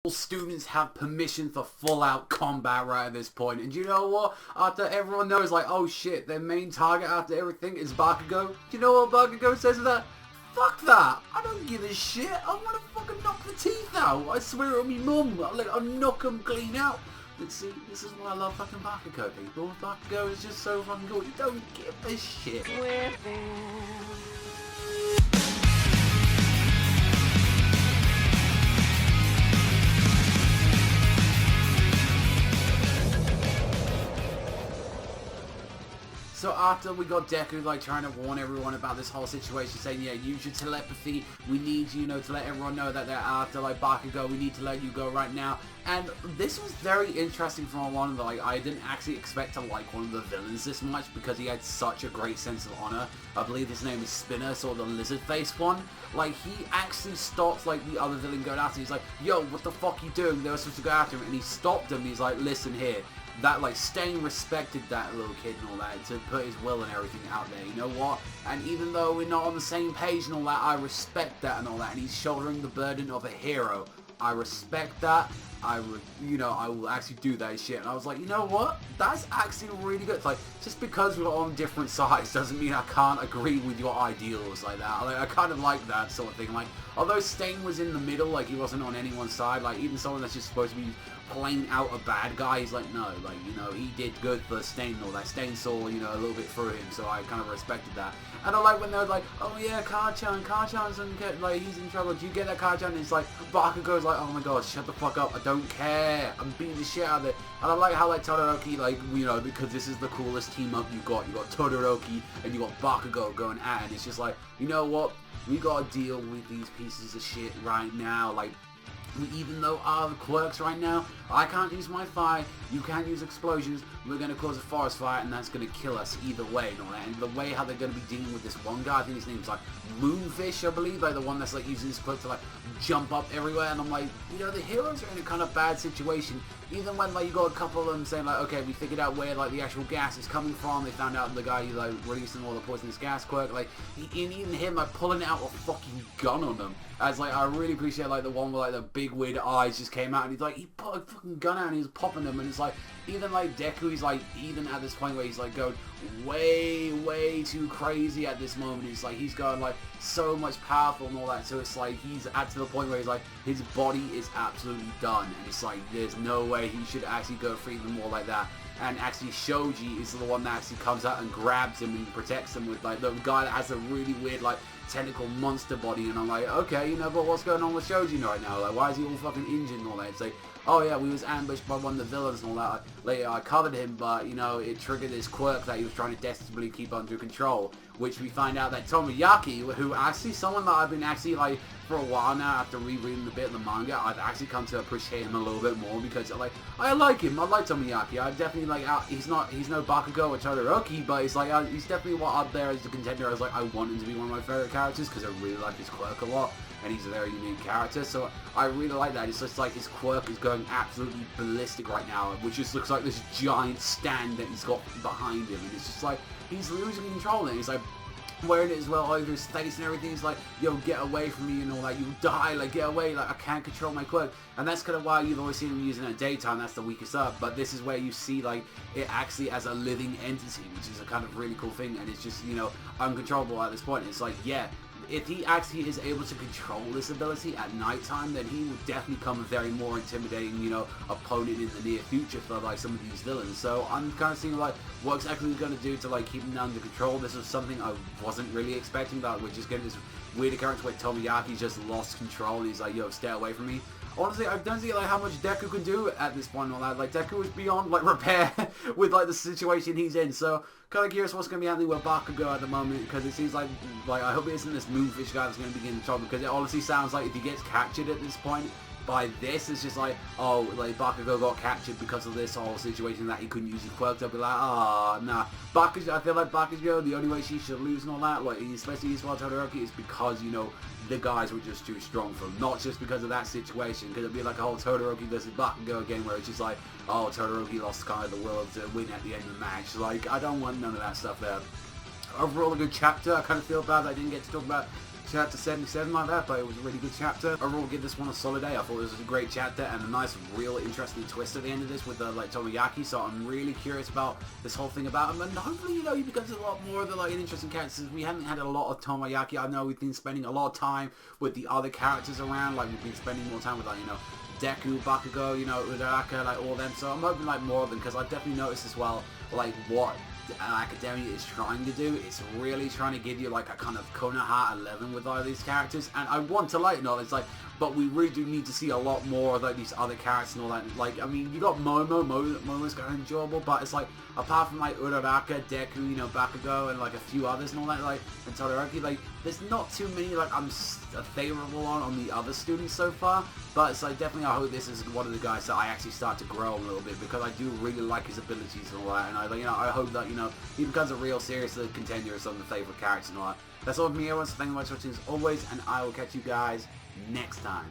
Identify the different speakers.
Speaker 1: All students have permission for full-out combat right at this point. And you know what? After everyone knows, like, oh shit, their main target after everything is Bakugo. Do you know what Bakugo says to that? Fuck that! I don't give a shit. I want to fucking knock the teeth out. I swear on me mum. I'll knock them clean out. But see, this is why I love fucking Bakugo, people. Bakugo is just so fucking cool. You don't give a shit. So after we got Deku like trying to warn everyone about this whole situation, saying, yeah, use your telepathy, we need you, to let everyone know that they're after like Bakugo, we need to let you go right now. And this was very interesting from one of the, like, I didn't actually expect to like one of the villains this much because he had such a great sense of honor. I believe his name is Spinner, sort of the lizard face one. Like, he actually stops like the other villain going after him. He's like, yo, what the fuck you doing? They were supposed to go after him, and he stopped him. He's like, listen here. That, like, Stain respected that little kid and all that to put his will and everything out there, you know what? And even though we're not on the same page and all that, I respect that and all that, and he's shouldering the burden of a hero. I respect that. I will actually do that shit. And I was like, you know what? That's actually really good. It's like, just because we're on different sides doesn't mean I can't agree with your ideals like that. Like, I kind of like that sort of thing. Like, although Stain was in the middle, like, he wasn't on anyone's side, like, even someone that's just supposed to be playing out a bad guy, he's like, no, like, you know, he did good for Stain and all that. Stain saw, you know, a little bit through him, so I kind of respected that. And I like when they were like, oh yeah, Karchan's like, he's in trouble. Do you get that, Karchan? And it's like, Bakugo's like, oh my god, shut the fuck up, I don't care. I'm beating the shit out of it. And I like how, like, Todoroki, like, you know, because this is the coolest team up you got. You got Todoroki and you got Bakugo going at it. And it's just like, you know what? We gotta deal with these pieces of shit right now. Like, even though our quirks right now, I can't use my fire, you can't use explosions, we're going to cause a forest fire and that's going to kill us either way and all that. And the way how they're going to be dealing with this one guy, I think his name's like Moonfish, I believe, like the one that's like using his quirk to like jump up everywhere. And I'm like, you know, the heroes are in a kind of bad situation. Even when like you got a couple of them saying like, okay, we figured out where like the actual gas is coming from. They found out the guy who like releasing all the poisonous gas quirk. Like even him like pulling out a fucking gun on them. As like I really appreciate like the one where like the big weird eyes just came out and he's like he put a fucking gun out and he's popping them and it's like even like Deku, he's like even at this point where he's like going way too crazy at this moment. It's like he's going like so much powerful and all that, so it's like he's at to the point where he's like his body is absolutely done and it's like there's no way he should actually go free them more like that. And actually Shoji is the one that actually comes out and grabs him and protects him with like the guy that has a really weird like tentacle monster body. And I'm like, okay, you know, but what's going on with Shoji right now? Like, why is he all fucking injured and all that? It's like, oh yeah, we was ambushed by one of the villains and all that. Later I covered him, but you know, it triggered this quirk that he was trying to desperately keep under control, which we find out that Tomoyaki, who actually someone that I've been actually like for a while now after rereading a bit of the manga, I've actually come to appreciate him a little bit more because like I like him. I like Tomoyaki. I definitely like he's no Bakugo or Todoroki, but he's like he's definitely up there as the contender. I was like I want him to be one of my favorite characters because I really like his quirk a lot. And he's a very unique character, so I really like that. It's just like his quirk is going absolutely ballistic right now, which just looks like this giant stand that he's got behind him, and it's just like he's losing control. And he's like wearing it as well over his face and everything. He's like, yo, get away from me and all that. You'll die. Like, get away. Like, I can't control my quirk. And that's kind of why you've always seen him using it at daytime. That's the weakest up. But this is where you see like it actually as a living entity, which is a kind of really cool thing. And it's just, you know, uncontrollable at this point. It's like, yeah. If he actually is able to control this ability at nighttime, then he will definitely become a very more intimidating, you know, opponent in the near future for like some of these villains. So I'm kind of seeing like what exactly he's going to do to like keep him under control. This was something I wasn't really expecting, but we're just getting this weird occurrence where Tomoyaki just lost control and he's like, yo, stay away from me. Honestly, I don't see like how much Deku can do at this point and all that. Like Deku is beyond like repair with like the situation he's in. So kind of curious what's going to be happening with Bakugo at the moment, because it seems like I hope it isn't this Moonfish guy that's going to be getting in trouble, because it honestly sounds like if he gets captured at this point by this, it's just like, oh, like Bakugo got captured because of this whole situation that he couldn't use his quirk. I'll be like, ah, nah. Bakugo, I feel like Bakugo, the only way she should lose and all that, like especially his Todoroki, is because, you know, the guys were just too strong for him, not just because of that situation, because it'd be like a whole Todoroki versus Bakugo game where it's just like, oh, Todoroki lost kind of the will to win at the end of the match. Like, I don't want none of that stuff there. Overall, a good chapter. I kind of feel bad that I didn't get to talk about chapter 77 like that, but it was a really good chapter. Overall, give this one a solid A. I thought this was a great chapter and a nice, real interesting twist at the end of this with the like Tomoyaki, so I'm really curious about this whole thing about him, and hopefully, you know, he becomes a lot more of the like an interesting character. We haven't had a lot of Tomoyaki. I know we've been spending a lot of time with the other characters around, like we've been spending more time with like, you know, Deku, Bakugo, you know, Uraraka, like all them, so I'm hoping like more of them, because I've definitely noticed as well, like what Academia is trying to do. It's really trying to give you like a kind of Konoha 11 with all these characters, and I want to like acknowledge like, but we really do need to see a lot more of like these other characters and all that. Like, I mean, you got Momo's kind of enjoyable, but it's like, apart from like Uraraka, Deku, you know, Bakugo, and like a few others and all that, like, and Todoroki, like, there's not too many like I'm favorable on the other students so far, but it's like, definitely I hope this is one of the guys that I actually start to grow a little bit, because I do really like his abilities and all that, and I, you know, I hope that, you know, he becomes a real serious contender as some of the favorite characters and all that. That's all from me, everyone, so thank you very much for watching as always, and I will catch you guys next time.